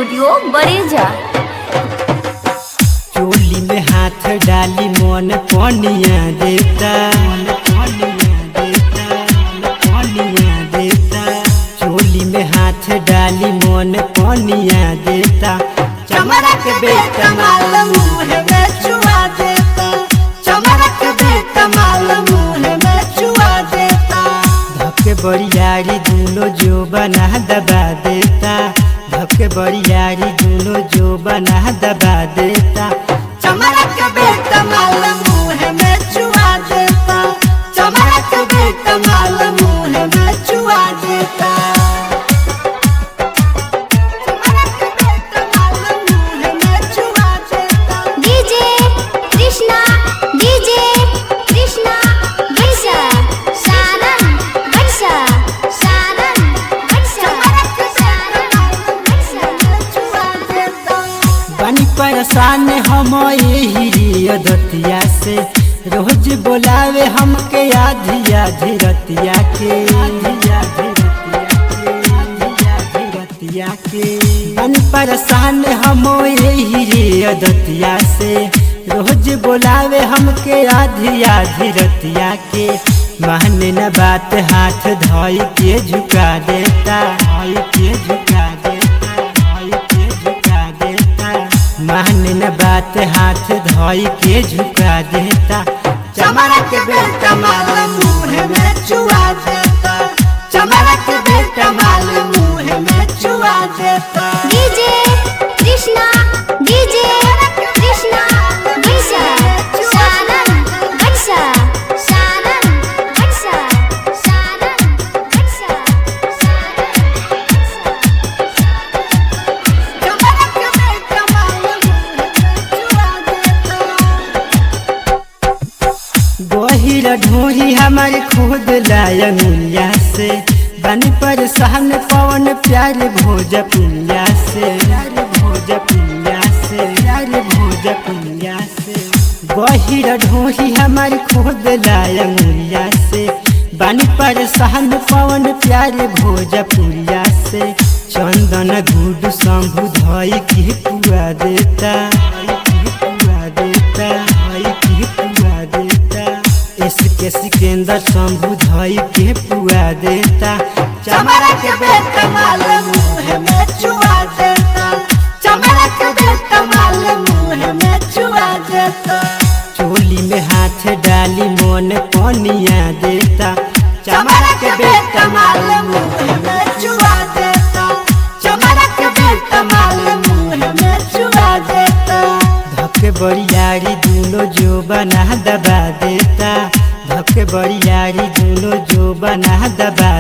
Studio बड़ेजा। चोली में हाथ डाली मन पनिया देता, चोली में हाथ डाली मन पनिया देता। चमड़ा के बेटा माल मुँह में चुआ देता, चमड़ा के बेटा माल मुँह में चुआ देता। धक्के बरियारी दोनों जो बना दबा देता, धक्के बरियारी दोनों जो बना दबा देता। चमड़ा के बेटा माल मुँह में चुआ देता, चमड़ा के बेटा माल मुँह में चुआ देता। बनी परेशान हम यही अदतिया से, रोज बोलावे हमके आधी आधी रतिया के, बनी परेशान हम यही अदतिया से, रोज बोलावे हमके आधी आधी रतिया के। माने न बात हाथ धोई के झुका देता, धोई के झुका देता, धोई के झुका देता। माने न बात हाथ धोई के झुका देता। चमड़ा के बेटा माल मुँह में चुआ देता, चमड़ा के बेटा माल मुँह में चुआ देता। डीजे कृष्णा, डीजे कृष्णा बंसा, सानन बंसा, सानन बंसा, सानन बंसा, चमड़ा के बेटा माल मुँह में चुआ देता। गहिर ढोही हमारे खुद लायनुलिया से, बनी परेशान पवन प्यार भोजपुरिया से, प्यार भोजपुरिया से, प्यार भोजपुरिया से। गहिर ढोही हमारे खुद लायनुलिया से, बनी परेशान पवन प्यार भोजपुरिया से। चंदन गुड शंभु धोई की पुआ देता, पुआ देता, की पुआ देता। इसके सिकंदर शंभु धोई के पुआ देता। चमड़ा के बेटा माल मुँह में चुआ देता, चमड़ा के बेटा माल मुँह में चुआ देता। चोली में हाथ डाली मन पनिया देता। चमड़ा के बेटा माल मुँह में चुआ देता, चमड़ा के बेटा माल मुँह में चुआ देता। धक्के बरियारी दोनों जो बना दबा देता, धक्के बरियारी दोनों जो बना दबा